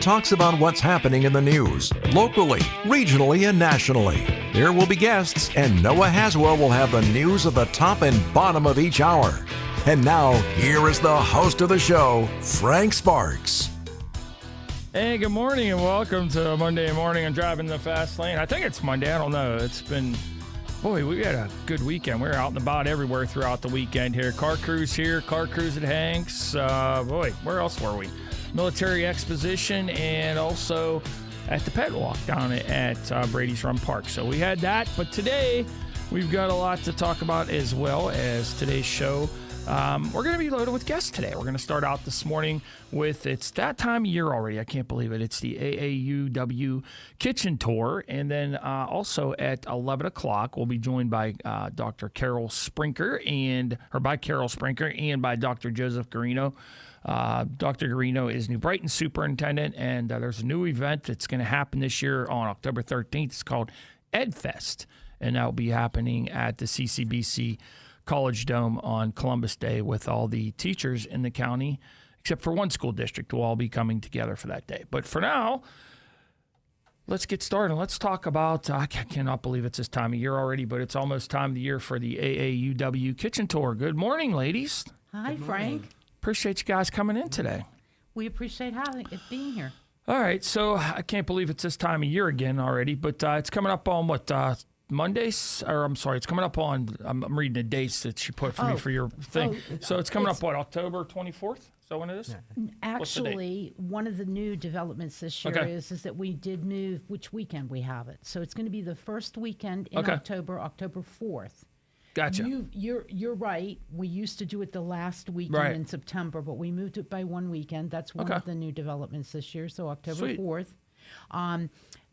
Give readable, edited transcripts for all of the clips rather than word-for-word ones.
talks about what's happening in the news, locally, regionally, and nationally. There will be guests, and Noah Haswell will have the news of the top and bottom of each hour. And now, here is the host of the show, Frank Sparks. Hey, good morning and welcome to Monday morning on Driving the Fast Lane. I think it's Monday. I don't know. It's been, boy, we had a good weekend. We were out and about everywhere throughout the weekend here. Car cruise here, car cruise at Hanks. Boy, where else were we? Military Exposition and also at the Pet Walk down at Brady's Run Park. So we had that. But today, we've got a lot to talk about as well as today's show. We're going to be loaded with guests today. We're going to start out this morning with, it's that time of year already. I can't believe it. It's the AAUW Kitchen Tour. And then also at 11 o'clock, we'll be joined by Dr. Carol Sprinker and by Dr. Joseph Garino. Dr. Garino is New Brighton superintendent, and there's a new event that's going to happen this year on October 13th. It's called EdFest, and that will be happening at the CCBC College Dome on Columbus Day with all the teachers in the county, except for one school district, will all be coming together for that day. But for now, let's get started. Let's talk about, I cannot believe it's this time of year already, but it's almost time of the year for the AAUW Kitchen Tour. Good morning, ladies. Hi, Frank. Appreciate you guys coming in today. We appreciate being here. All right, so I can't believe it's this time of year again already, but it's coming up on what, Mondays? Or I'm sorry, it's coming up on, I'm reading the dates that she put for me for your thing. So it's coming up, what, October 24th? Is that when it is? Actually, one of the new developments this year is that we did move which weekend we have it. So it's going to be the first weekend in October 4th. Gotcha. You're right. We used to do it the last weekend in September, but we moved it by one weekend. That's one of the new developments this year. So October 4th.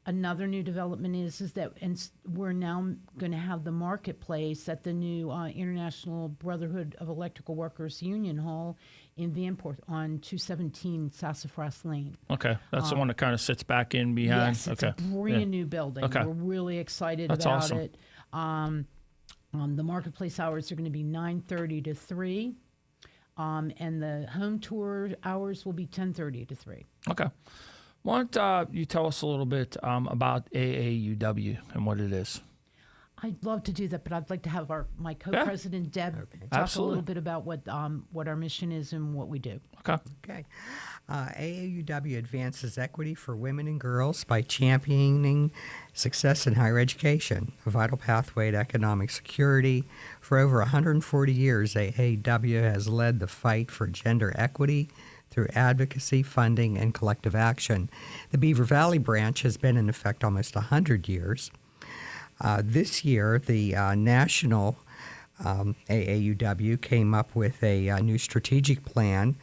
Another new development is that we're now going to have the marketplace at the new International Brotherhood of Electrical Workers Union Hall in Vanport on 217 Sassafras Lane. Okay, that's the one that kind of sits back in behind. Yes, it's a brand new building. We're really excited about it. The marketplace hours are going to be 9:30 to 3, and the home tour hours will be 10:30 to 3. Okay. Why don't you tell us a little bit about AAUW and what it is? I'd love to do that, but I'd like to have my co-president, Deb, talk a little bit about what our mission is and what we do. Okay. AAUW advances equity for women and girls by championing success in higher education, a vital pathway to economic security. For over 140 years, AAUW has led the fight for gender equity through advocacy, funding, and collective action. The Beaver Valley branch has been in effect almost 100 years. This year, the national AAUW came up with a new strategic plan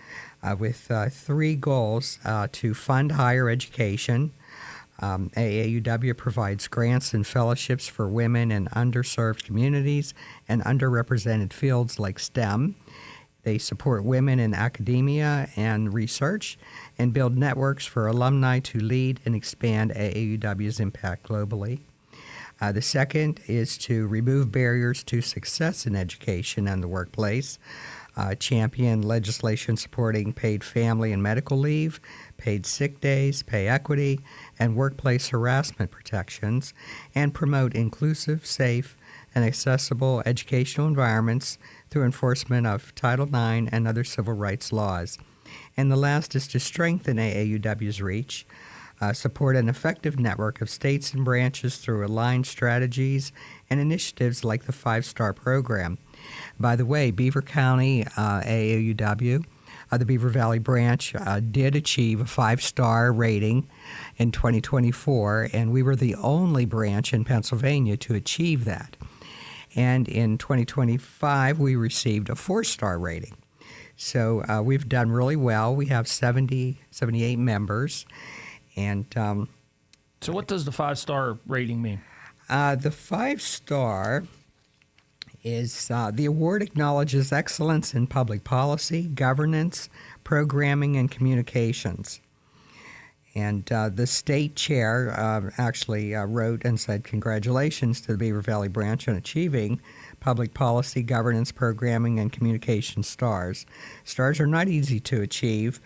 with 3 goals to fund higher education. AAUW provides grants and fellowships for women in underserved communities and underrepresented fields like STEM. They support women in academia and research and build networks for alumni to lead and expand AAUW's impact globally. The second is to remove barriers to success in education and the workplace, champion legislation supporting paid family and medical leave, paid sick days, pay equity, and workplace harassment protections, and promote inclusive, safe, and accessible educational environments through enforcement of Title IX and other civil rights laws. And the last is to strengthen AAUW's reach, support an effective network of states and branches through aligned strategies and initiatives like the 5-Star program. By the way, Beaver County AAUW, the Beaver Valley branch, did achieve a 5-star rating in 2024, and we were the only branch in Pennsylvania to achieve that. And in 2025, we received a 4-star rating. So we've done really well. We have 78 members. And so what does the 5-star rating mean? The 5-star is the award acknowledges excellence in public policy, governance, programming, and communications. And the state chair actually wrote and said, congratulations to the Beaver Valley branch on achieving public policy, governance, programming, and communication stars. Stars are not easy to achieve.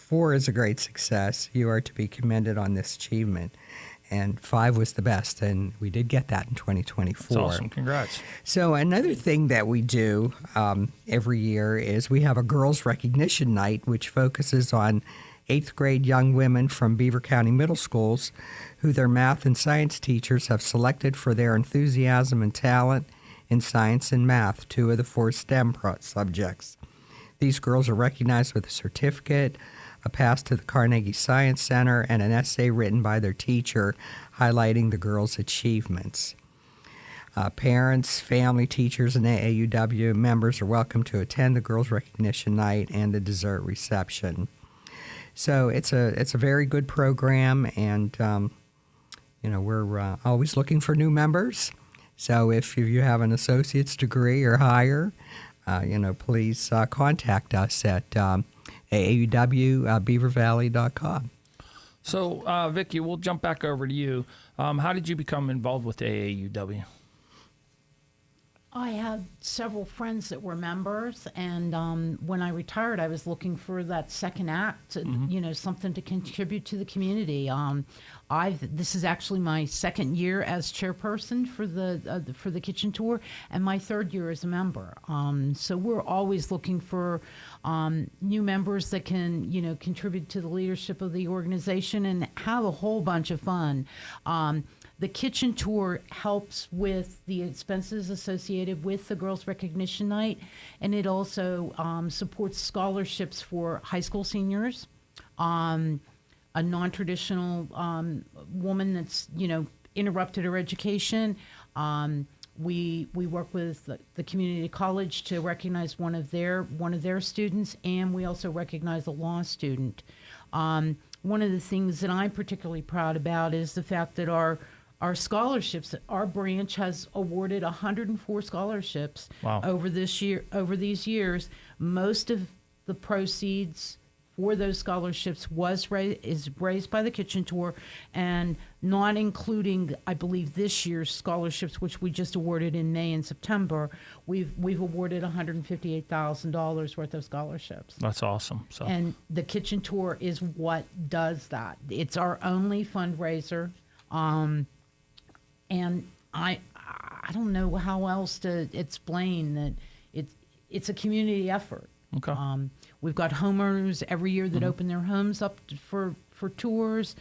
4 is a great success. You are to be commended on this achievement. And 5 was the best, and we did get that in 2024. That's awesome. Congrats. So another thing that we do every year is we have a Girls Recognition Night, which focuses on 8th grade young women from Beaver County Middle Schools who their math and science teachers have selected for their enthusiasm and talent in science and math, 2 of the 4 STEM subjects. These girls are recognized with a certificate, a pass to the Carnegie Science Center, and an essay written by their teacher highlighting the girls' achievements. Parents, family, teachers, and AAUW members are welcome to attend the Girls Recognition Night and the dessert reception. So it's a very good program, and we're always looking for new members. So if you have an associate's degree or higher, please contact us at AAUWBeaverValley.com. So, Vicki, we'll jump back over to you. How did you become involved with AAUW? I had several friends that were members, and when I retired, I was looking for that second act, something to contribute to the community. This is actually my second year as chairperson for the kitchen tour, and my third year as a member. So we're always looking for new members that can, contribute to the leadership of the organization and have a whole bunch of fun. The kitchen tour helps with the expenses associated with the Girls Recognition Night, and it also supports scholarships for high school seniors, a non-traditional woman that's, interrupted her education. We work with the community college to recognize one of their students, and we also recognize a law student. One of the things that I'm particularly proud about is the fact that our scholarships, our branch has awarded 104 scholarships. Wow. Over these years. Most of the proceeds for those scholarships is raised by the kitchen tour, and not including, I believe, this year's scholarships, which we just awarded in May and September. We've awarded $158,000 worth of scholarships. That's awesome. So, and the kitchen tour is what does that. It's our only fundraiser. And I don't know how else to explain that it's a community effort. Okay. We've got homeowners every year that open their homes up for tours.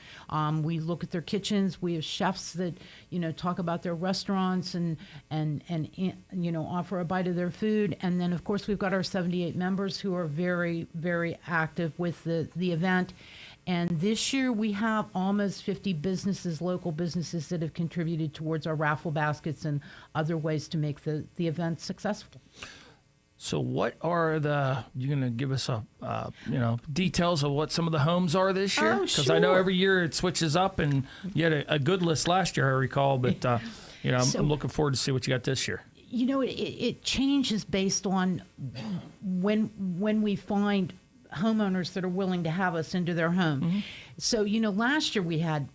We look at their kitchens. We have chefs that talk about their restaurants and offer a bite of their food. And then of course we've got our 78 members who are very, very active with the event. And this year we have almost 50 businesses, local businesses, that have contributed towards our raffle baskets and other ways to make the event successful. So what are you're going to give us details of what some of the homes are this year? Oh, Because sure. I know every year it switches up, and you had a good list last year, I recall, but I'm looking forward to see what you got this year. It changes based on when we find homeowners that are willing to have us into their home. Mm-hmm. So, last year we had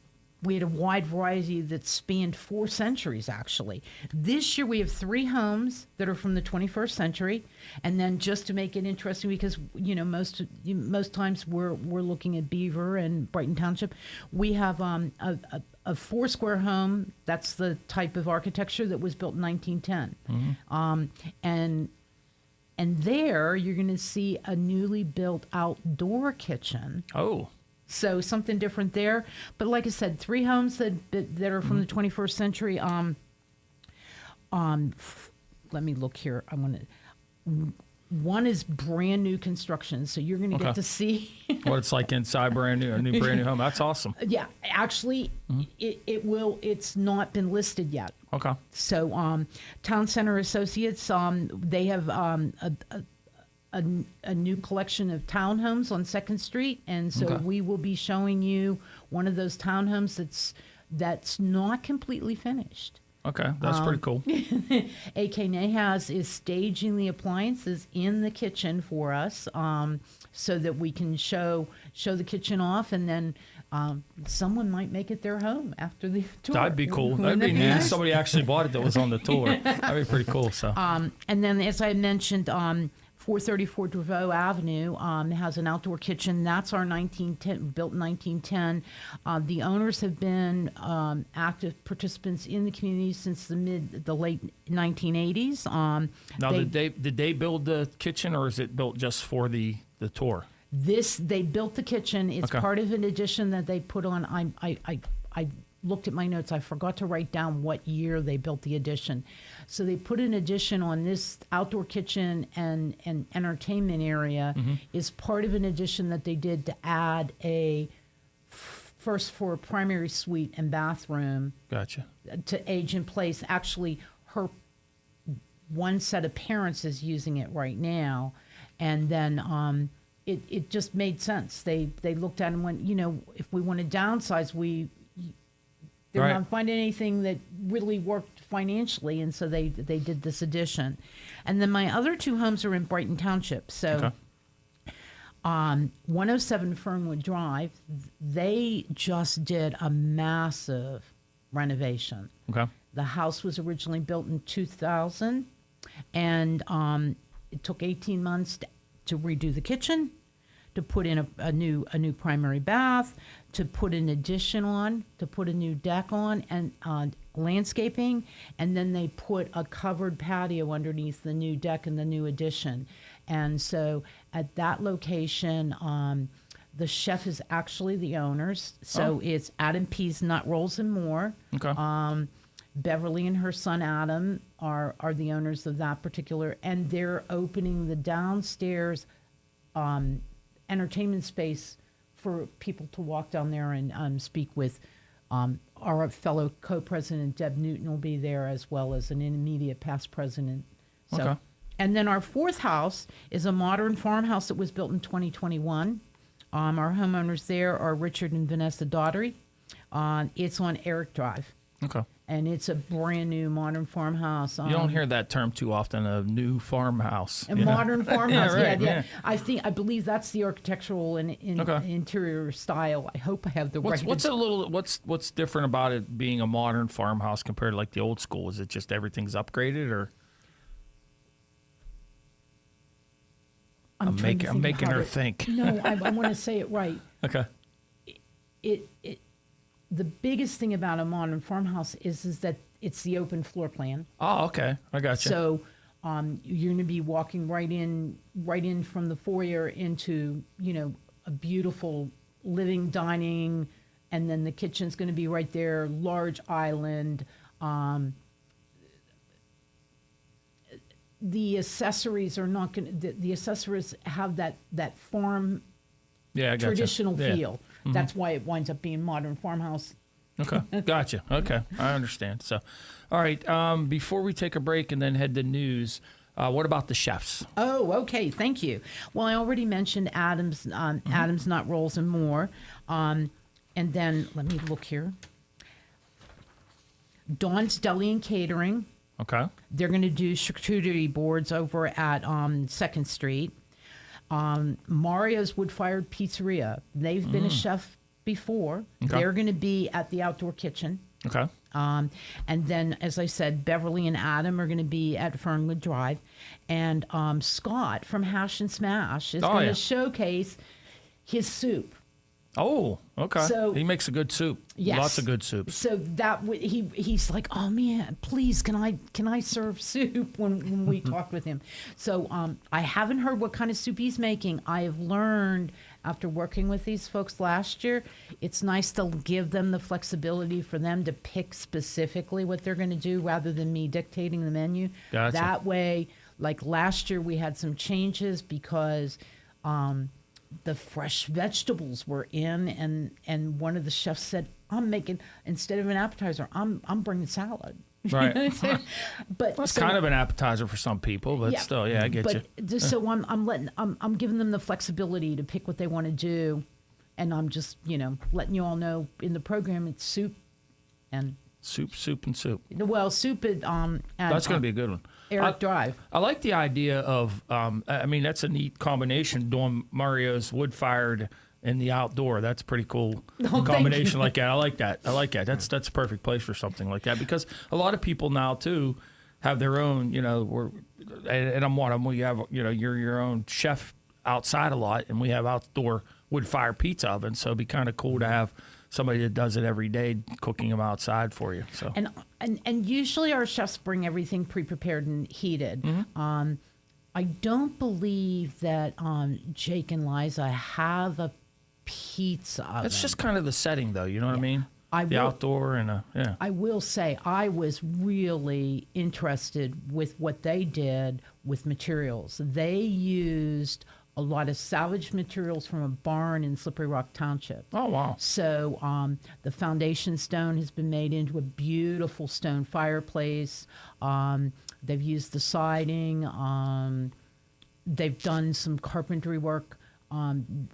a wide variety that spanned 4 centuries, actually. This year we have 3 homes that are from the 21st century. And then just to make it interesting, because, most times we're looking at Beaver and Brighton Township, we have a 4-square home. That's the type of architecture that was built in 1910. Mm-hmm. And there you're going to see a newly built outdoor kitchen. Oh. So something different there. But like I said, 3 homes that are from the 21st century. Let me look here. One is brand new construction, so you're going to get to see what it's like inside a brand new home. That's awesome. Yeah, actually, it's not been listed yet. Okay. So, Town Center Associates, they have a new collection of townhomes on 2nd Street, and so we will be showing you one of those townhomes that's not completely finished. Okay, that's pretty cool. AK Nahas is staging the appliances in the kitchen for us, so that we can show the kitchen off, and then someone might make it their home after the tour. That'd be cool. That'd be neat. Somebody actually bought it that was on the tour. That'd be pretty cool. So, and then, as I mentioned, 434 Draveau Avenue has an outdoor kitchen. That's our 1910, built in 1910. The owners have been active participants in the community since the late 1980s. Now, did they build the kitchen, or is it built just for the tour? They built the kitchen. It's Okay. part of an addition that they put on. I looked at my notes. I forgot to write down what year they built the addition. So they put an addition on this outdoor kitchen and entertainment area is part of an addition that they did to add a first floor primary suite and bathroom. Gotcha. To age in place. Actually, her one set of parents is using it right now, and then it just made sense. They looked at it and went, if we want to downsize, they're Right. not finding anything that really worked financially, and so they did this addition. And then my other two homes are in Brighton Township. So 107 Fernwood Drive, they just did a massive renovation. Okay. The house was originally built in 2000, and it took 18 months to redo the kitchen, to put in a new primary bath, to put an addition on, to put a new deck on, and landscaping, and then they put a covered patio underneath the new deck and the new addition. And so at that location, the chef is actually the owners. So it's Adam P's Nut Rolls and More. Okay. Beverly and her son Adam are the owners of that particular, and they're opening the downstairs entertainment space for people to walk down there and speak with. Our fellow co-president Deb Newton will be there, as well as an immediate past president. So, Okay. And then our fourth house is a modern farmhouse that was built in 2021. Our homeowners there are Richard and Vanessa Daughtery. It's on Eric Drive. Okay. And it's a brand new modern farmhouse. You don't hear that term too often, a new farmhouse. A modern farmhouse, right, yeah. yeah. I believe that's the architectural and interior style. I hope I have the right. What's different about it being a modern farmhouse compared to like the old school? Is it just everything's upgraded, or? I'm making her think. No, I want to say it right. Okay. The biggest thing about a modern farmhouse is that it's the open floor plan. Oh, okay. I got you. So you're going to be walking right in from the foyer into, a beautiful living, dining, and then the kitchen's going to be right there, large island. The accessories are not going to, the accessories have that farm traditional feel. Mm-hmm. That's why it winds up being modern farmhouse. Okay, gotcha. Okay, I understand. So, all right, before we take a break and then head to news, what about the chefs? Oh, okay, thank you. Well, I already mentioned Adam's Nut Rolls and More. And then, let me look here. Dawn's Deli and Catering. Okay. They're going to do charcuterie boards over at 2nd Street. Mario's Wood-Fired Pizzeria. They've been a chef before. Okay. They're going to be at the outdoor kitchen. Okay. And then, as I said, Beverly and Adam are going to be at Fernwood Drive. And Scott from Hash and Smash is going to showcase his soup. Oh, okay. So, he makes a good soup. Yes. Lots of good soups. So he's like, oh man, please, can I serve soup when we talked with him? So I haven't heard what kind of soup he's making. I have learned after working with these folks last year, it's nice to give them the flexibility for them to pick specifically what they're going to do rather than me dictating the menu. Gotcha. That way, like last year, we had some changes because the fresh vegetables were in, and one of the chefs said, I'm making, instead of an appetizer, I'm bringing salad. Right. But that's kind of an appetizer for some people, but still, I get you. So I'm giving them the flexibility to pick what they want to do, and I'm just letting you all know in the program it's soup and soup. Well, soup at that's going to be a good one. Eric Drive. I like the idea of, that's a neat combination, doing Mario's wood-fired and the outdoor. That's a pretty cool combination like that. I like that. That's a perfect place for something like that, because a lot of people now, too, have their own, and I'm one of them. We have, you're your own chef outside a lot, and we have outdoor wood fire pizza ovens. So it'd be kind of cool to have somebody that does it every day cooking them outside for you. So and usually our chefs bring everything pre-prepared and heated. I don't believe that Jake and Liza have a pizza oven. It's just kind of the setting, though. You know what I mean? Outdoor and yeah. I will say I was really interested with what they did with materials. They used a lot of salvaged materials from a barn in Slippery Rock Township. Oh, wow. So the foundation stone has been made into a beautiful stone fireplace. They've used the siding. They've done some carpentry work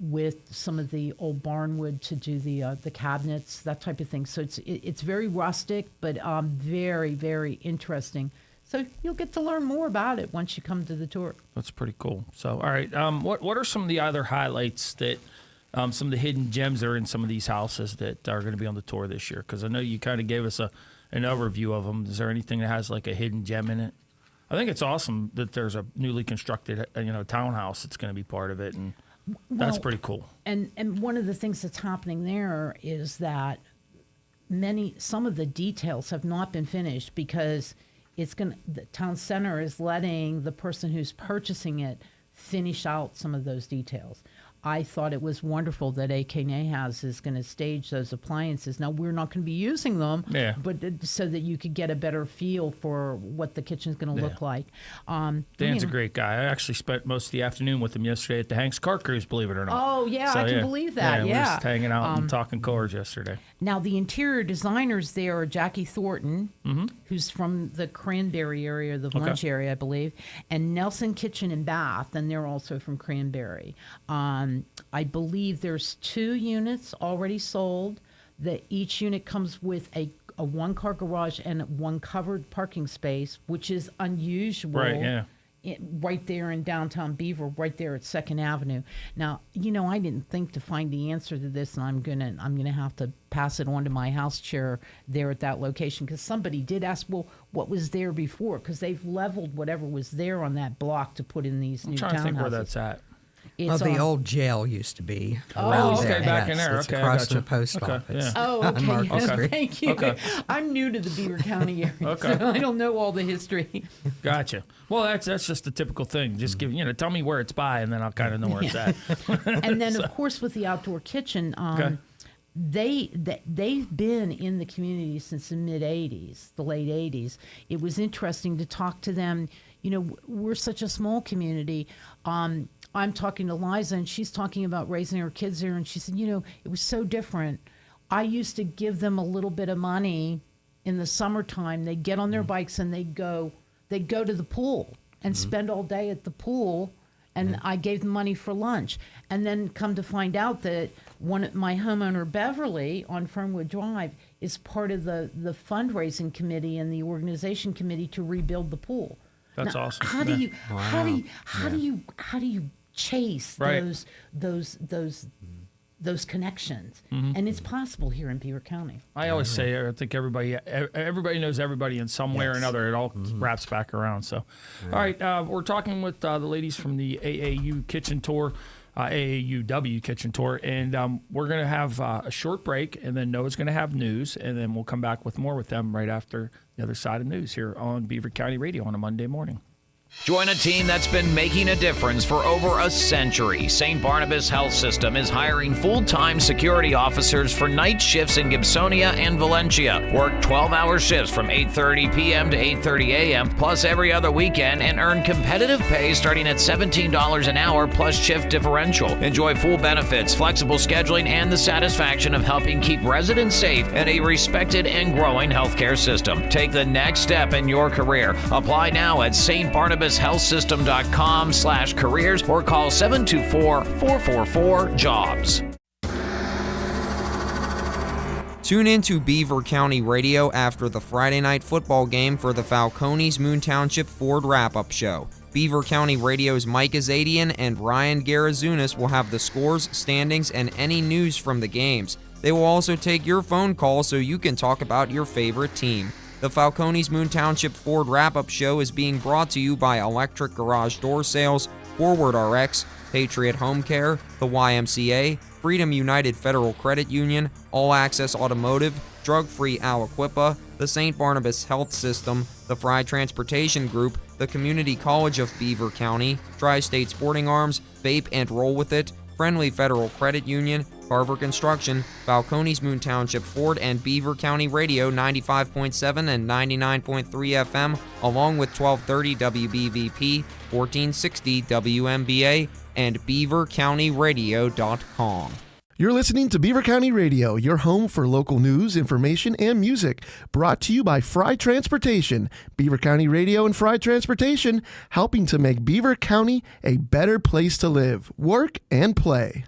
with some of the old barn wood to do the cabinets, that type of thing. So it's very rustic, but very, very interesting. So you'll get to learn more about it once you come to the tour. That's pretty cool. So, all right, what are some of the other highlights that some of the hidden gems that are in some of these houses that are going to be on the tour this year? Because I know you kind of gave us an overview of them. Is there anything that has like a hidden gem in it? I think it's awesome that there's a newly constructed townhouse that's going to be part of it, and that's pretty cool. And one of the things that's happening there is that some of the details have not been finished because the town center is letting the person who's purchasing it finish out some of those details. I thought it was wonderful that AK Nahas is going to stage those appliances. Now, we're not going to be using them, but so that you could get a better feel for what the kitchen's going to look like. Dan's a great guy. I actually spent most of the afternoon with him yesterday at the Hanks Car Cruise, believe it or not. Oh, yeah, so, I can believe that. We were just hanging out and talking cars yesterday. Now, the interior designers there are Jackie Thornton, who's from the Cranberry area, the Valencia area, I believe, and Nelson Kitchen and Bath, and they're also from Cranberry. I believe there's 2 units already sold. That each unit comes with a one-car garage and 1 covered parking space, which is unusual. Right, yeah. Right there in downtown Beaver, right there at 2nd Avenue. Now, I didn't think to find the answer to this, and I'm gonna have to pass it on to my house chair there at that location, because somebody did ask, well, what was there before? Because they've leveled whatever was there on that block to put in these new townhouses. I'm trying to think where that's at. The old jail used to be around there. Back in there. It's Okay, across the post office. Yeah. Oh, okay. Thank you. Okay. I'm new to the Beaver County area, so I don't know all the history. Gotcha. Well, that's just the typical thing. Just tell me where it's by, and then I'll kind of know where it's at. And then, of course, with the outdoor kitchen, they've been in the community since the mid-'80s, the late 80s. It was interesting to talk to them. We're such a small community. I'm talking to Liza, and she's talking about raising her kids there, and she said, it was so different. I used to give them a little bit of money in the summertime. They'd get on their bikes and they'd go to the pool and spend all day at the pool, and I gave them money for lunch. And then come to find out that my homeowner, Beverly, on Fernwood Drive, is part of the fundraising committee and the organization committee to rebuild the pool. That's awesome. How do you chase those connections? And it's possible here in Beaver County. I always say, I think everybody knows everybody in some way or another. It all wraps back around. So, all right, we're talking with the ladies from the AAU Kitchen Tour, AAUW Kitchen Tour, and we're going to have a short break, and then Noah's going to have news, and then we'll come back with more with them right after the other side of news here on Beaver County Radio on a Monday morning. Join a team that's been making a difference for over a century. St. Barnabas Health System is hiring full-time security officers for night shifts in Gibsonia and Valencia. Work 12-hour shifts from 8:30 p.m. to 8:30 a.m., plus every other weekend, and earn competitive pay starting at $17 an hour plus shift differential. Enjoy full benefits, flexible scheduling, and the satisfaction of helping keep residents safe in a respected and growing healthcare system. Take the next step in your career. Apply now at stbarnabashealthsystem.com/careers or call 724-444-JOBS. Tune in to Beaver County Radio after the Friday night football game for the Falcones Moon Township Ford Wrap-Up Show. Beaver County Radio's Mike Azadian and Ryan Garazunas will have the scores, standings, and any news from the games. They will also take your phone calls so you can talk about your favorite team. The Falcones Moon Township Ford Wrap-Up Show is being brought to you by Electric Garage Door Sales, Forward RX, Patriot Home Care, the YMCA, Freedom United Federal Credit Union, All Access Automotive, Drug-Free Aliquippa, the St. Barnabas Health System, the Fry Transportation Group, the Community College of Beaver County, Tri-State Sporting Arms, Vape and Roll With It, Friendly Federal Credit Union, Carver Construction, Falcones Moon Township Ford, and Beaver County Radio 95.7 and 99.3 FM, along with 1230 WBVP, 1460 WMBA, and BeaverCountyRadio.com. You're listening to Beaver County Radio, your home for local news, information, and music. Brought to you by Fry Transportation. Beaver County Radio and Fry Transportation, helping to make Beaver County a better place to live, work, and play.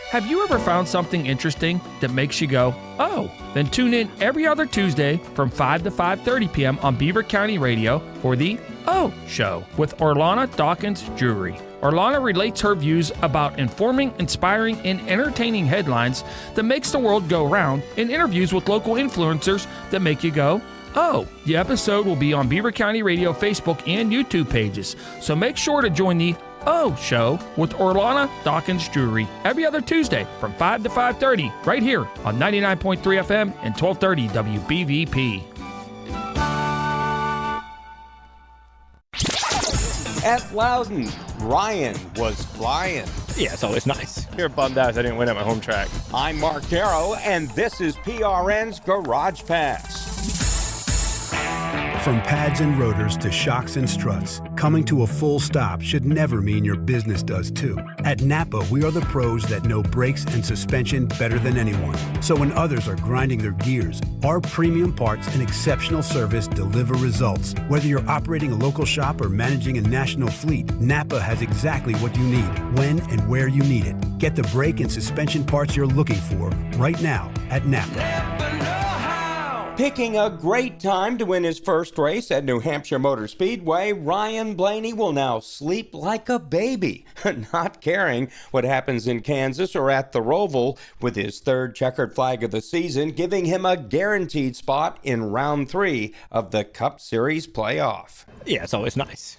Have you ever found something interesting that makes you go, oh? Then tune in every other Tuesday from 5 to 5:30 p.m. on Beaver County Radio for the Oh Show with Orlana Dawkins Drury. Orlana relates her views about informing, inspiring, and entertaining headlines that makes the world go round in interviews with local influencers that make you go, oh. The episode will be on Beaver County Radio Facebook and YouTube pages, so make sure to join the Oh Show with Orlana Dawkins Drury every other Tuesday from 5 to 5:30 right here on 99.3 FM and 1230 WBVP. At Loudon, Ryan was flying. Yeah, it's always nice. You're bummed out I didn't win at my home track. I'm Mark Darrow, and this is PRN's Garage Pass. From pads and rotors to shocks and struts, coming to a full stop should never mean your business does too. At Napa, we are the pros that know brakes and suspension better than anyone. So when others are grinding their gears, our premium parts and exceptional service deliver results. Whether you're operating a local shop or managing a national fleet, Napa has exactly what you need, when and where you need it. Get the brake and suspension parts you're looking for right now at Napa. Picking a great time to win his first race at New Hampshire Motor Speedway, Ryan Blaney will now sleep like a baby, not caring what happens in Kansas or at the Roval, with his third checkered flag of the season, giving him a guaranteed spot in round 3 of the Cup Series playoff. Yeah, it's always nice.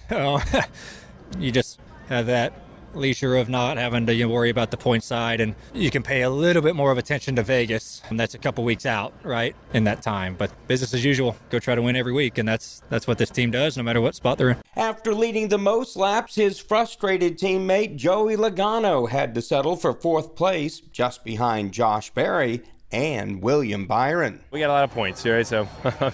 You just have that leisure of not having to worry about the point side, and you can pay a little bit more of attention to Vegas, and that's a couple weeks out, right, in that time. But business as usual, go try to win every week, and that's what this team does, no matter what spot they're in. After leading the most laps, his frustrated teammate Joey Logano had to settle for 4th place, just behind Josh Berry and William Byron. We got a lot of points, right? So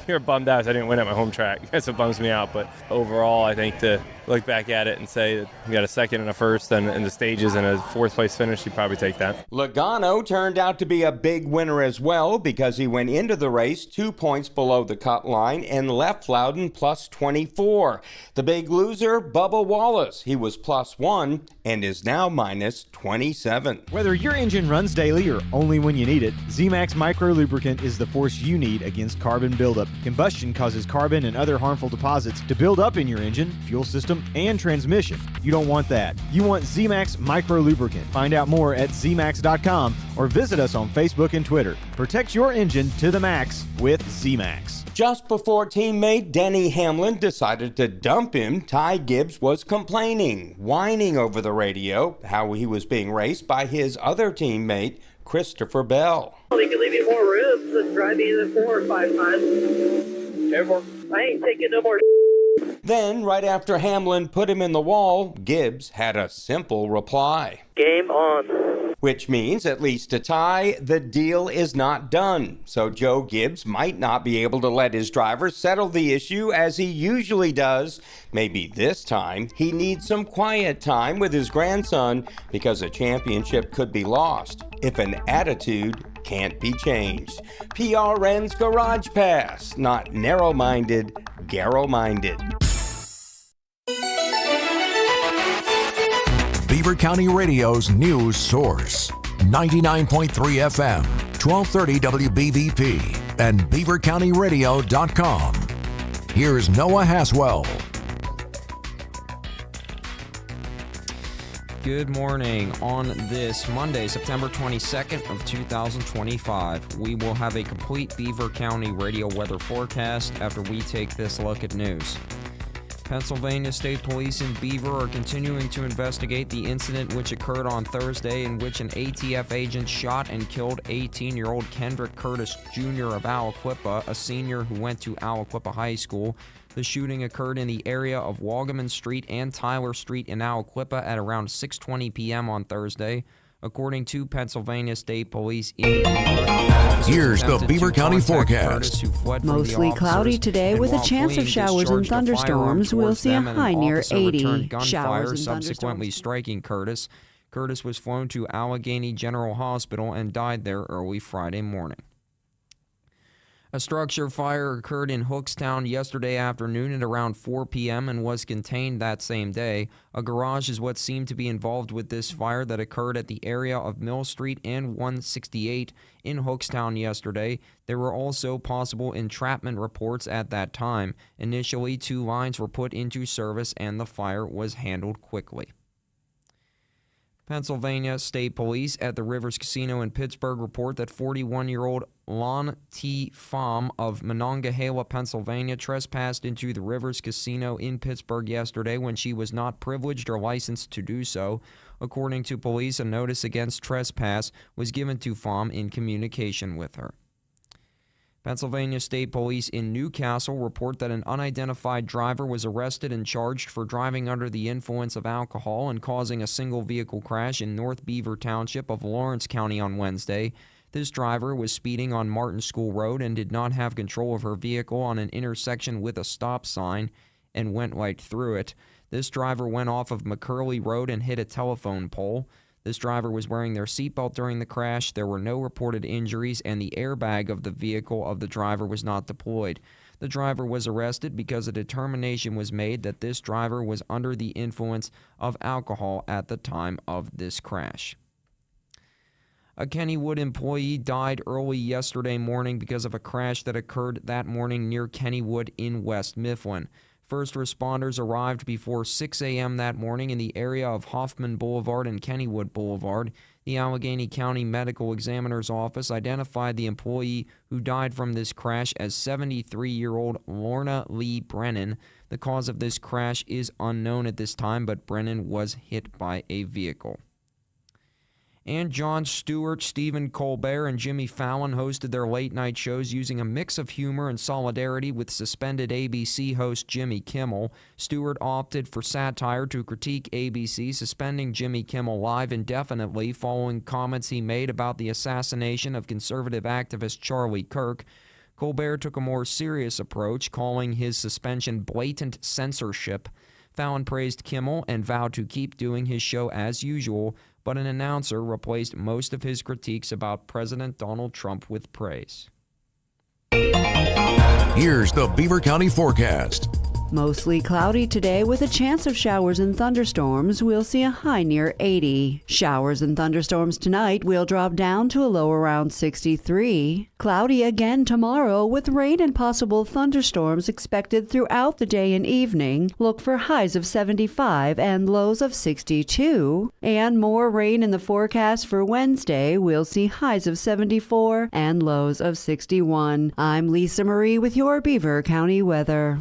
you're bummed out I didn't win at my home track. That's what bums me out. But overall, I think to look back at it and say that we got a second and a first and in the stages and a 4th place finish, you probably take that. Logano turned out to be a big winner as well, because he went into the race 2 points below the cut line and left Loudon plus 24. The big loser, Bubba Wallace. He was plus 1 and is now minus 27. Whether your engine runs daily or only when you need it, Z-Max Micro Lubricant is the force you need against carbon buildup. Combustion causes carbon and other harmful deposits to build up in your engine, fuel system, and transmission. You don't want that. You want Z-Max Micro Lubricant. Find out more at zmax.com or visit us on Facebook and Twitter. Protect your engine to the max with Z-Max. Just before teammate Denny Hamlin decided to dump him, Ty Gibbs was complaining, whining over the radio how he was being raced by his other teammate, Christopher Bell. Well, they can leave me more room than drive me either 4 or 5 times. I ain't taking no more. Then, right after Hamlin put him in the wall, Gibbs had a simple reply. Game on. Which means, at least to Ty, the deal is not done. So Joe Gibbs might not be able to let his driver settle the issue as he usually does. Maybe this time he needs some quiet time with his grandson, because a championship could be lost if an attitude can't be changed. PRN's Garage Pass, not narrow-minded, Garrow-minded. Beaver County Radio's news source. 99.3 FM, 1230 WBVP, and BeaverCountyRadio.com. Here's Noah Haswell. Good morning. On this Monday, September 22nd of 2025, we will have a complete Beaver County radio weather forecast after we take this look at news. Pennsylvania State Police in Beaver are continuing to investigate the incident which occurred on Thursday in which an ATF agent shot and killed 18-year-old Kendrick Curtis Jr. of Aliquippa, a senior who went to Aliquippa High School. The shooting occurred in the area of Wagaman Street and Tyler Street in Aliquippa at around 6:20 p.m. on Thursday. According to Pennsylvania State Police in Beaver, here's the Beaver County forecast. Mostly cloudy today with a chance of showers and thunderstorms. We'll see a high near 80. Showers and subsequently striking Curtis. Curtis was flown to Allegheny General Hospital and died there early Friday morning. A structure fire occurred in Hookstown yesterday afternoon at around 4 p.m. and was contained that same day. A garage is what seemed to be involved with this fire that occurred at the area of Mill Street and 168 in Hookstown yesterday. There were also possible entrapment reports at that time. Initially, 2 lines were put into service and the fire was handled quickly. Pennsylvania State Police at the Rivers Casino in Pittsburgh report that 41-year-old Lon T. Pham of Monongahela, Pennsylvania, trespassed into the Rivers Casino in Pittsburgh yesterday when she was not privileged or licensed to do so. According to police, a notice against trespass was given to Pham in communication with her. Pennsylvania State Police in Newcastle report that an unidentified driver was arrested and charged for driving under the influence of alcohol and causing a single vehicle crash in North Beaver Township of Lawrence County on Wednesday. This driver was speeding on Martin School Road and did not have control of her vehicle on an intersection with a stop sign and went right through it. This driver went off of McCurley Road and hit a telephone pole. This driver was wearing their seatbelt during the crash. There were no reported injuries, and the airbag of the vehicle of the driver was not deployed. The driver was arrested because a determination was made that this driver was under the influence of alcohol at the time of this crash. A Kennywood employee died early yesterday morning because of a crash that occurred that morning near Kennywood in West Mifflin. First responders arrived before 6 a.m. that morning in the area of Hoffman Boulevard and Kennywood Boulevard. The Allegheny County Medical Examiner's Office identified the employee who died from this crash as 73-year-old Lorna Lee Brennan. The cause of this crash is unknown at this time, but Brennan was hit by a vehicle. And Jon Stewart, Stephen Colbert, and Jimmy Fallon hosted their late-night shows using a mix of humor and solidarity with suspended ABC host Jimmy Kimmel. Stewart opted for satire to critique ABC, suspending Jimmy Kimmel Live indefinitely following comments he made about the assassination of conservative activist Charlie Kirk. Colbert took a more serious approach, calling his suspension blatant censorship. Fallon praised Kimmel and vowed to keep doing his show as usual, but an announcer replaced most of his critiques about President Donald Trump with praise. Here's the Beaver County forecast. Mostly cloudy today with a chance of showers and thunderstorms. We'll see a high near 80. Showers and thunderstorms tonight will drop down to a low around 63. Cloudy again tomorrow with rain and possible thunderstorms expected throughout the day and evening. Look for highs of 75 and lows of 62. And more rain in the forecast for Wednesday. We'll see highs of 74 and lows of 61. I'm Lisa Marie with your Beaver County weather.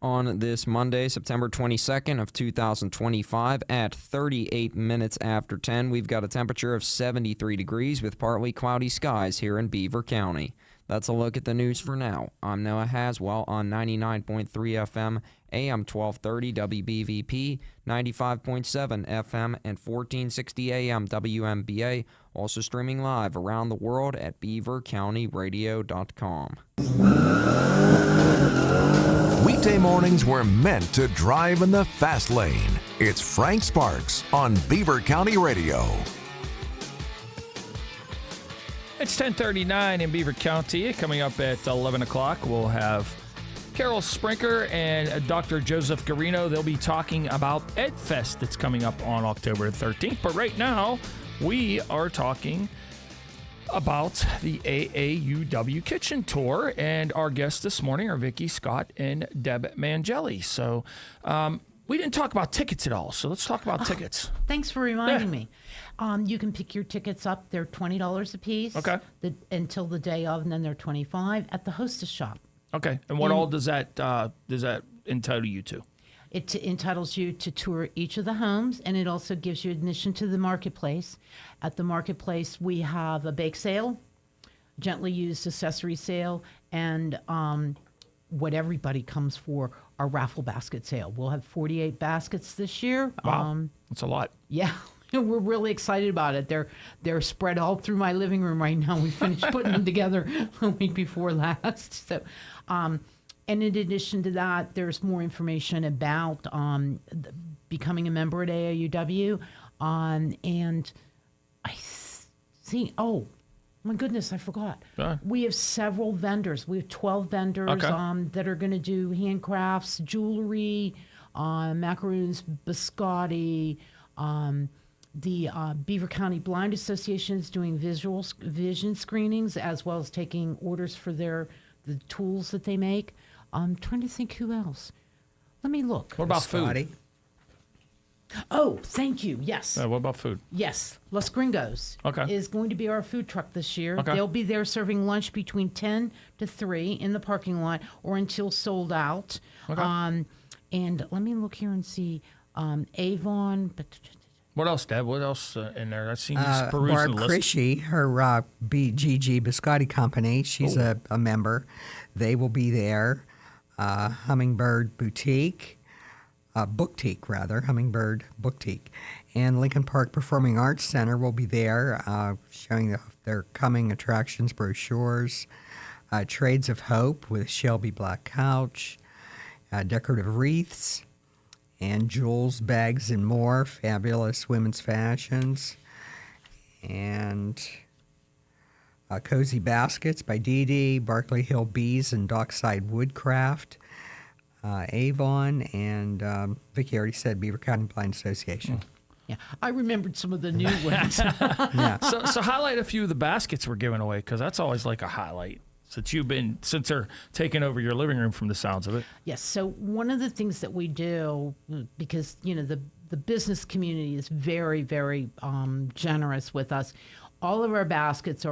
On this Monday, September 22nd of 2025 at 38 minutes after 10, we've got a temperature of 73 degrees with partly cloudy skies here in Beaver County. That's a look at the news for now. I'm Noah Haswell on 99.3 FM, AM 1230 WBVP, 95.7 FM, and 1460 AM WMBA. Also streaming live around the world at beavercountyradio.com. Weekday mornings were meant to drive in the fast lane. It's Frank Sparks on Beaver County Radio. It's 10:39 in Beaver County. Coming up at 11 o'clock, we'll have Carol Sprinker and Dr. Joseph Garino. They'll be talking about EdFest that's coming up on October 13th. But right now, we are talking about the AAUW Kitchen Tour, and our guests this morning are Vicki Scott and Deb Mangeli. So We didn't talk about tickets at all, so let's talk about tickets. Thanks for reminding me. You can pick your tickets up. They're $20 a piece. Okay. Until the day of, and then they're $25 at the Hostess shop. Okay. And what all does that entitle you to? It entitles you to tour each of the homes, and it also gives you admission to the marketplace. At the marketplace, we have a bake sale, gently used accessory sale, and what everybody comes for, our raffle basket sale. We'll have 48 baskets this year. Wow, that's a lot. Yeah, we're really excited about it. They're spread all through my living room right now. We finished putting them together a week before last. So, and in addition to that, there's more information about becoming a member at AAUW. And I see, oh, my goodness, I forgot. We have several vendors. We have 12 vendors that are going to do handcrafts, jewelry, macaroons, biscotti. The Beaver County Blind Association is doing vision screenings, as well as taking orders for the tools that they make. I'm trying to think who else. Let me look. What about food? Oh, thank you. Yes. What about food? Yes. Los Gringos is going to be our food truck this year. They'll be there serving lunch between 10 to 3 in the parking lot or until sold out. And let me look here and see. Avon. What else, Deb? What else in there? I've seen you perusing Barb the list. Krishy, her BGG Biscotti Company, she's a member. They will be there. Hummingbird Boutique. Hummingbird Boutique. And Lincoln Park Performing Arts Center will be there, showing their coming attractions, brochures, Trades of Hope with Shelby Black Couch, decorative wreaths, and jewels, bags, and more, fabulous women's fashions, and Cozy Baskets by Dee Dee, Barkley Hill Bees and Dockside Woodcraft, Avon, and Vicki already said Beaver County Blind Association. Yeah, I remembered some of the new ones. So highlight a few of the baskets we're giving away, because that's always like a highlight. Since they're taking over your living room from the sounds of it. Yes. So one of the things that we do, because the business community is very, very generous with us. All of our baskets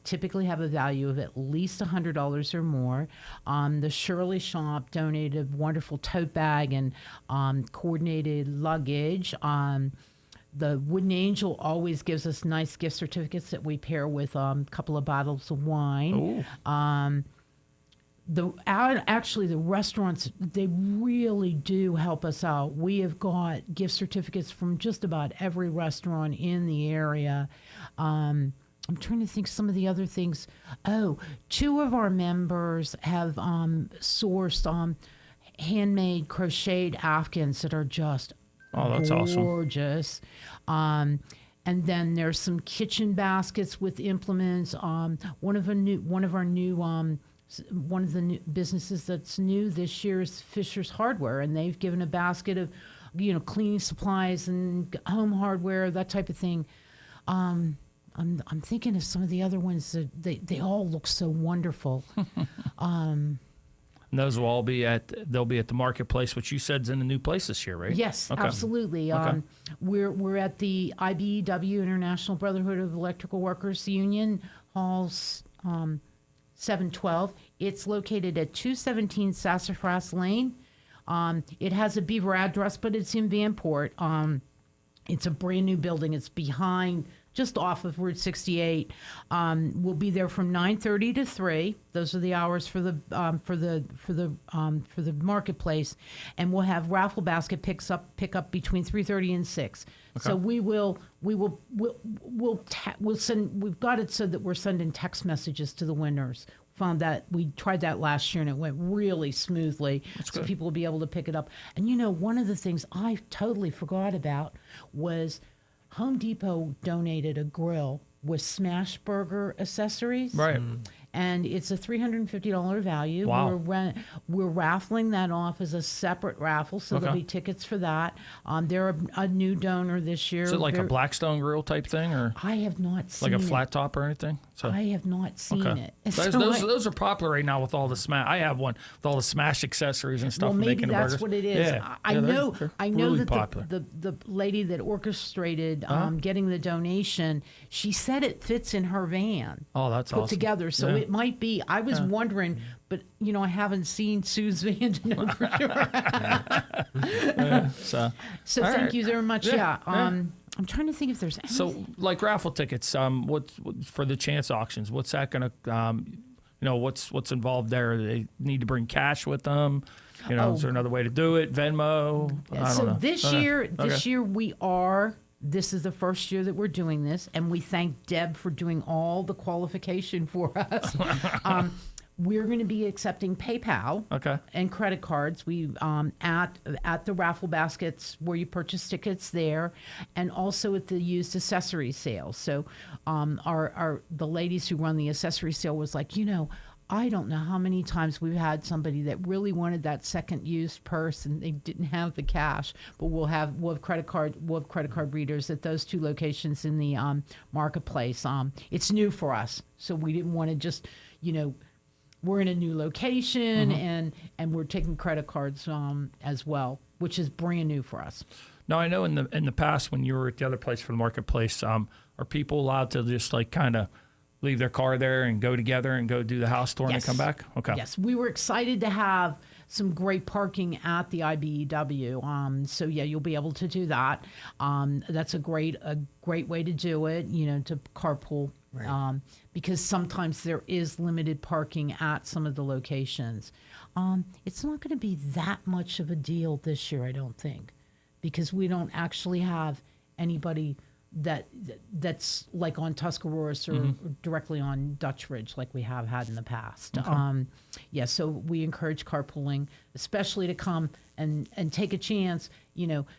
typically have a value of at least $100 or more. The Shirley Shop donated a wonderful tote bag and coordinated luggage. The Wooden Angel always gives us nice gift certificates that we pair with a couple of bottles of wine. Actually, the restaurants, they really do help us out. We have got gift certificates from just about every restaurant in the area. I'm trying to think some of the other things. Two of our members have sourced handmade crocheted Afghans that are just that's gorgeous. Awesome. And then there's some kitchen baskets with implements. One of the new businesses that's new this year is Fisher's Hardware, and they've given a basket of, cleaning supplies and home hardware, that type of thing. I'm thinking of some of the other ones that they all look so wonderful. And those will all they'll be at the marketplace, which you said's in a new place this year, right? Yes, absolutely. We're at the IBEW, International Brotherhood of Electrical Workers Union, Halls 712. It's located at 217 Sassafras Lane. It has a Beaver address, but it's in Vanport. It's a brand new building. It's just off of Route 68. We'll be there from 9:30 to 3. Those are the hours for the marketplace, and we'll have raffle basket pick up between 3:30 and 6. So we'll send. We've got it so that we're sending text messages to the winners. Found that we tried that last year and it went really smoothly. So people will be able to pick it up. And one of the things I totally forgot about was Home Depot donated a grill with smash burger accessories. Right. and it's a $350 value. Wow. We're raffling that off as a separate raffle, so there'll be tickets for that. They're a new donor this year. Is it like a Blackstone grill type thing, or I have not seen like a flat top or anything? So I have not seen it. Those are popular right now with all the smash. I have one with all the smash accessories and stuff. Well, for maybe making that's the burgers. what it is. Yeah. I know. I know really that popular. the lady that orchestrated getting the donation, she said it fits in her van. Oh, that's put awesome. together. So it might be. I was wondering, but I haven't seen Sue's van to know for sure. So thank you very much. Yeah. I'm trying to think if there's anything. So like raffle tickets, what for the chance auctions? What's that going to, what's involved there? Do they need to bring cash with them? Is there another way to do it? Venmo? I don't know. This year this is the first year that we're doing this, and we thank Deb for doing all the qualification for us. We're going to be accepting PayPal and credit cards. We at the raffle baskets where you purchase tickets there, and also at the used accessory sale. So, the ladies who run the accessory sale was like, I don't know how many times we've had somebody that really wanted that second used purse and they didn't have the cash, but we'll have credit card readers at those two locations in the marketplace. It's new for us, so we didn't want to just we're in a new location and we're taking credit cards as well, which is brand new for us. Now I know in the past when you were at the other place for the marketplace, are people allowed to just like kind of leave their car there and go together and go do the house tour and come back? Okay. Yes, we were excited to have some great parking at the IBEW. So yeah, you'll be able to do that. That's a great way to do it. To carpool. Right. Because sometimes there is limited parking at some of the locations. It's not going to be that much of a deal this year, I don't think, because we don't actually have anybody that's like on Tuscarawas or directly on Dutch Ridge like we have had in the past. Okay. So we encourage carpooling, especially to come and take a chance,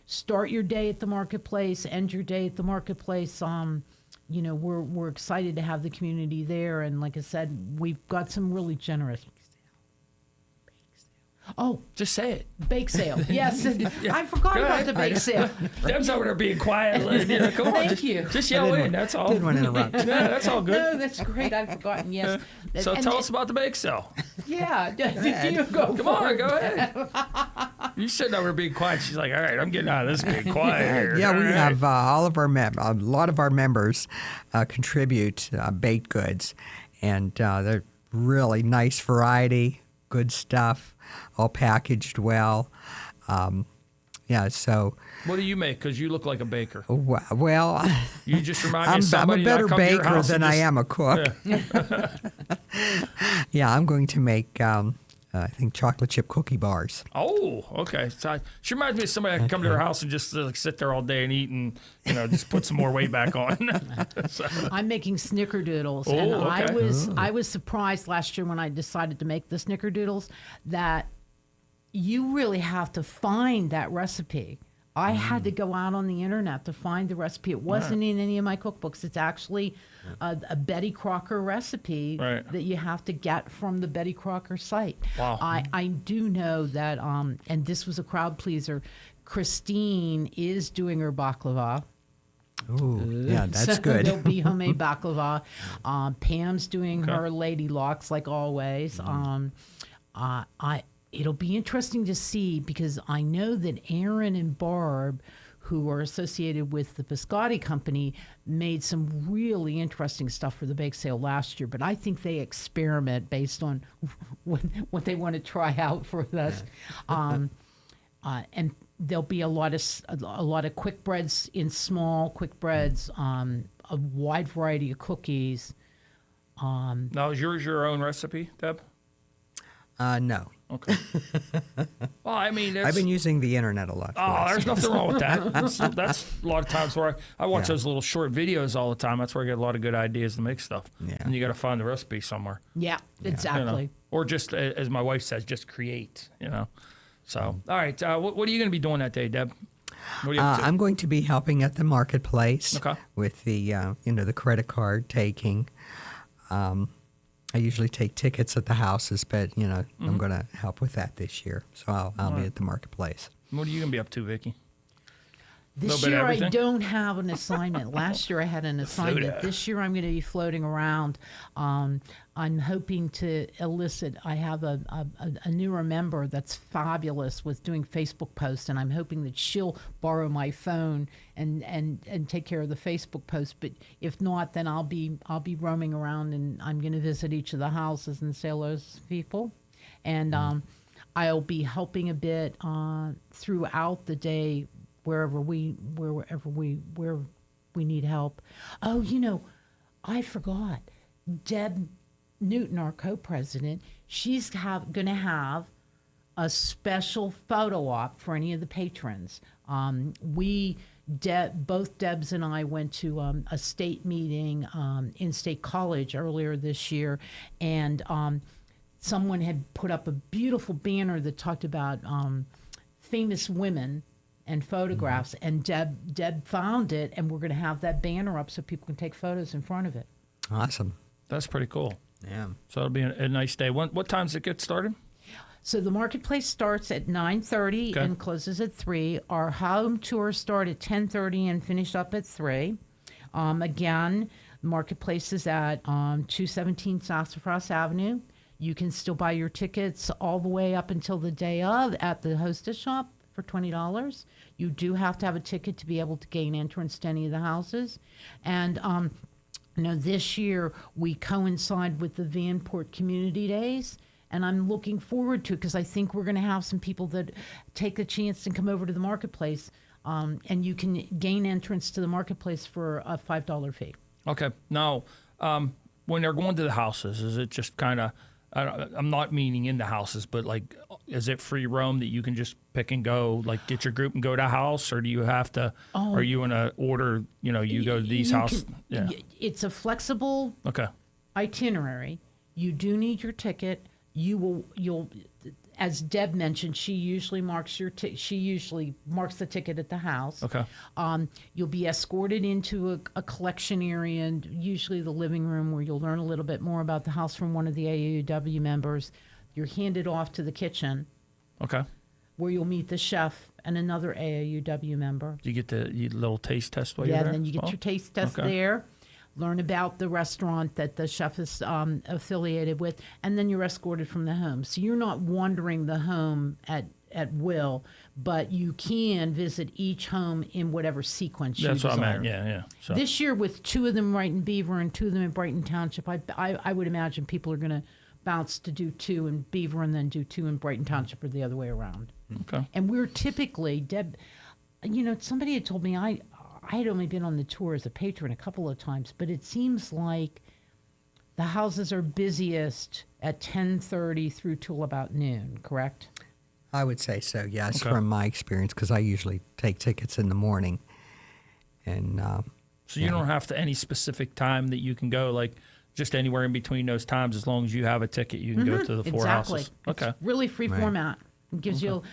start your day at the marketplace, end your day at the marketplace. We're excited to have the community there, and like I said, we've got some really generous. Oh, just say it. Bake sale. Yes, I forgot about the bake sale. Deb's over there being quiet. Come on, Thank you. Just yell in. That's all. Didn't want to interrupt. Yeah, that's all good. No, that's great. I've forgotten. Yes. So tell us about the bake sale. Yeah, you go. Come on, go ahead. You sitting over being quiet. She's like, all right, I'm getting out of this being quiet here. Yeah, we have all of our a lot of our members contribute baked goods, and they're really nice variety, good stuff, all packaged well. So. What do you make? Because you look like a baker. Well, you just remind me of somebody. I'm a better baker than I am a cook. Yeah, I'm going to make, I think, chocolate chip cookie bars. Oh, okay. So she reminds me of somebody that can come to her house and just sit there all day and eat and just put some more weight back on. So. I'm making snickerdoodles, and okay. I was surprised last year when I decided to make the snickerdoodles that you really have to find that recipe. I had to go out on the internet to find the recipe. It wasn't in any of my cookbooks. It's actually a Betty Crocker recipe that you have to get from the Betty Crocker site. Wow. I do know that, and this was a crowd pleaser, Christine is doing her baklava. Ooh, yeah, that's good. There'll be homemade baklava. Pam's doing her lady locks like always. It'll be interesting to see because I know that Aaron and Barb, who are associated with the Biscotti Company, made some really interesting stuff for the bake sale last year. But I think they experiment based on what they want to try out for us. And there'll be a lot of quick breads in small quick breads, a wide variety of cookies. Now, is yours your own recipe, Deb? No. Okay. Well, I mean, I've been using the internet a lot. Oh, there's nothing wrong with that. That's a lot of times where I watch those little short videos all the time. That's where I get a lot of good ideas to make stuff. Yeah. And you got to find the recipe somewhere. Yeah, exactly. Or just, as my wife says, just create, So, all right. What are you going to be doing that day, Deb? What are you up to? I'm going to be helping at the marketplace with the, the credit card taking. I usually take tickets at the houses, but, I'm going to help with that this year. So I'll be at the marketplace. What are you going to be up to, Vicki? This year I don't have an assignment. Last year I had an assignment. This year I'm going to be floating around. I'm hoping to elicit. I have a newer member that's fabulous with doing Facebook posts, and I'm hoping that she'll borrow my phone and take care of the Facebook posts. But if not, then I'll be roaming around, and I'm going to visit each of the houses and say hello to people, and I'll be helping a bit throughout the day. Wherever we need help. Oh, I forgot. Deb Newton, our co-president, she's going to have a special photo op for any of the patrons. Both Debs and I went to a state meeting in State College earlier this year, and someone had put up a beautiful banner that talked about famous women and photographs, and Deb found it, and we're going to have that banner up so people can take photos in front of it. Awesome. That's pretty cool. Yeah. So it'll be a nice day. What time does it get started? So the marketplace starts at 9:30 and closes at 3. Our home tours start at 10:30 and finish up at 3. Again, the marketplace is at 217 Sassafras Avenue. You can still buy your tickets all the way up until the day of at the hostess shop for $20. You do have to have a ticket to be able to gain entrance to any of the houses. And this year we coincide with the Vanport Community Days, and I'm looking forward to it because I think we're going to have some people that take a chance and come over to the marketplace, and you can gain entrance to the marketplace for a $5 fee. Okay. Now, when they're going to the houses, is it just kind of, I'm not meaning in the houses, but like, is it free roam that you can just pick and go, like get your group and go to a house, or do you have to, are you in a order, you go to these houses? Yeah. It's a flexible itinerary. You do need your ticket. You'll, as Deb mentioned, she usually marks the ticket at the house. Okay. You'll be escorted into a collection area, and usually the living room, where you'll learn a little bit more about the house from one of the AAUW members. You're handed off to the kitchen. Okay. Where you'll meet the chef and another AAUW member. Do you get the little taste test while you're there? Yeah, and then you get your taste test there. Learn about the restaurant that the chef is affiliated with, and then you're escorted from the home. So you're not wandering the home at will, but you can visit each home in whatever sequence you desire. That's what I meant, yeah. So. This year, with 2 of them right in Beaver and 2 of them in Brighton Township, I would imagine people are going to bounce to do 2 in Beaver and then do 2 in Brighton Township, or the other way around. Okay. And we're typically, Deb, somebody had told me I had only been on the tour as a patron a couple of times, but it seems like the houses are busiest at 10:30 through till about noon, correct? I would say so, yes, from my experience, because I usually take tickets in the morning. And so you don't have to any specific time that you can go, like just anywhere in between those times, as long as you have a ticket, you can go to the 4 houses. Okay. It's really free format. It gives you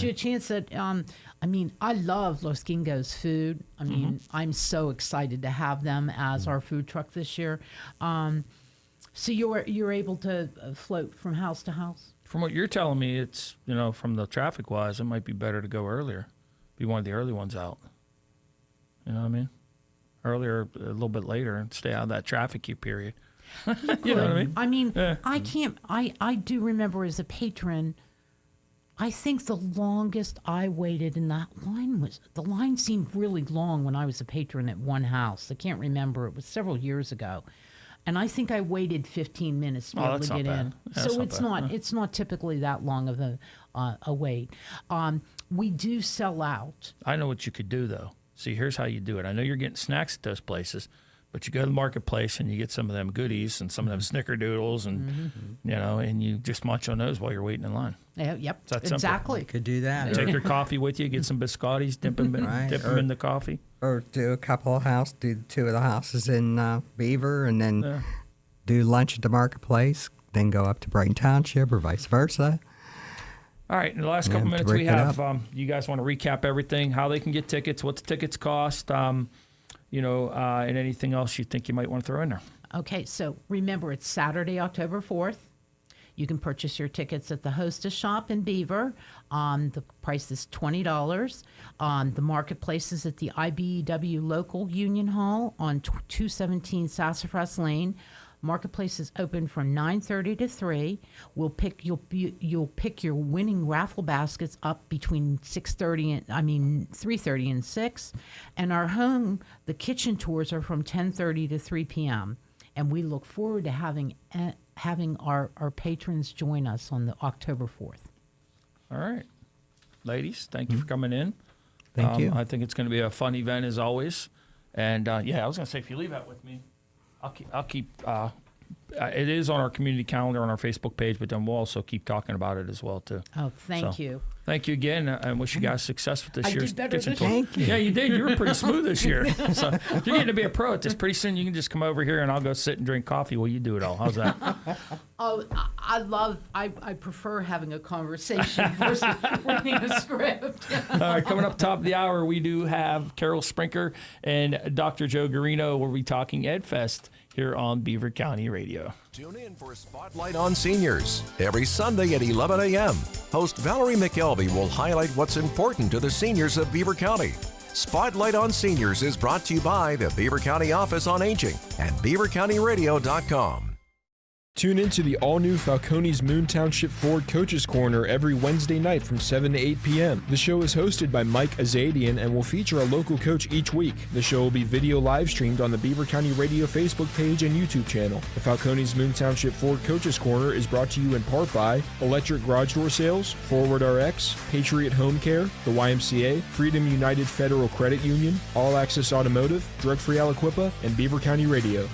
a chance that, I love Los Gingos food. I'm so excited to have them as our food truck this year. So you're able to float from house to house? From what you're telling me, it's, from the traffic wise, it might be better to go earlier. Be one of the early ones out. You know what I mean? Earlier, a little bit later, and stay out of that traffic queue period. You know what I mean? I do remember as a patron, I think the longest I waited in that line the line seemed really long when I was a patron at one house. I can't remember. It was several years ago. And I think I waited 15 minutes to be able to get in. So it's not typically that long of a wait. We do sell out. I know what you could do, though. See, here's how you do it. I know you're getting snacks at those places, but you go to the marketplace and you get some of them goodies and some of them snickerdoodles and, and you just munch on those while you're waiting in line. Yep, That's exactly. You could do that. Take your coffee with you, get some biscottis, dip them in the coffee. Or do a couple of houses, do 2 of the houses in Beaver, and then do lunch at the marketplace, then go up to Brighton Township or vice versa. All right, in the last couple minutes we have, you guys want to recap everything, how they can get tickets, what the tickets cost, and anything else you think you might want to throw in there. Okay, so remember, it's Saturday, October 4th. You can purchase your tickets at the Hostess Shop in Beaver. The price is $20. The marketplace is at the IBEW Local Union Hall on 217 Sassafras Lane. Marketplace is open from 9:30 to 3. You'll pick your winning raffle baskets up between 3:30 and 6. And our home, the kitchen tours are from 10:30 to 3 p.m. And we look forward to having our patrons join us on the October 4th. All right. Ladies, thank you for coming in. Thank you. I think it's going to be a fun event as always. And I was going to say, if you leave that with me, I'll keep it is on our community calendar on our Facebook page, but then we'll also keep talking about it as well too. Oh, thank you. Thank you again, and wish you guys success with this year's kitchen tour. Thank you. Yeah, you did. You were pretty smooth this year. So you're getting to be a pro at this. Pretty soon you can just come over here and I'll go sit and drink coffee while you do it all. How's that? Oh, I prefer having a conversation versus reading a script. All right, coming up top of the hour, we do have Carol Sprinker and Dr. Joe Garino. We'll be talking EdFest here on Beaver County Radio. Tune in for Spotlight on Seniors every Sunday at 11 a.m. Host Valerie McKelvey will highlight what's important to the seniors of Beaver County. Spotlight on Seniors is brought to you by the Beaver County Office on Aging and beavercountyradio.com. Tune in to the all-new Falcones Moon Township Ford Coaches Corner every Wednesday night from 7 to 8 p.m. The show is hosted by Mike Azadian and will feature a local coach each week. The show will be video live streamed on the Beaver County Radio Facebook page and YouTube channel. The Falcones Moon Township Ford Coaches Corner is brought to you in part by Electric Garage Door Sales, Forward RX, Patriot Home Care, the YMCA, Freedom United Federal Credit Union, All Access Automotive, Drug Free Aliquippa, and Beaver County Radio.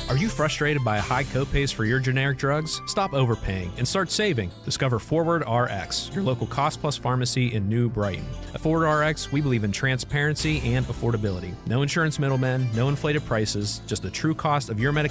Are you frustrated by high copays for your generic drugs? Stop overpaying and start saving. Discover Forward RX, your local cost-plus pharmacy in New Brighton. At Forward RX, we believe in transparency and affordability. No insurance middlemen, no inflated prices, just the true cost of your medication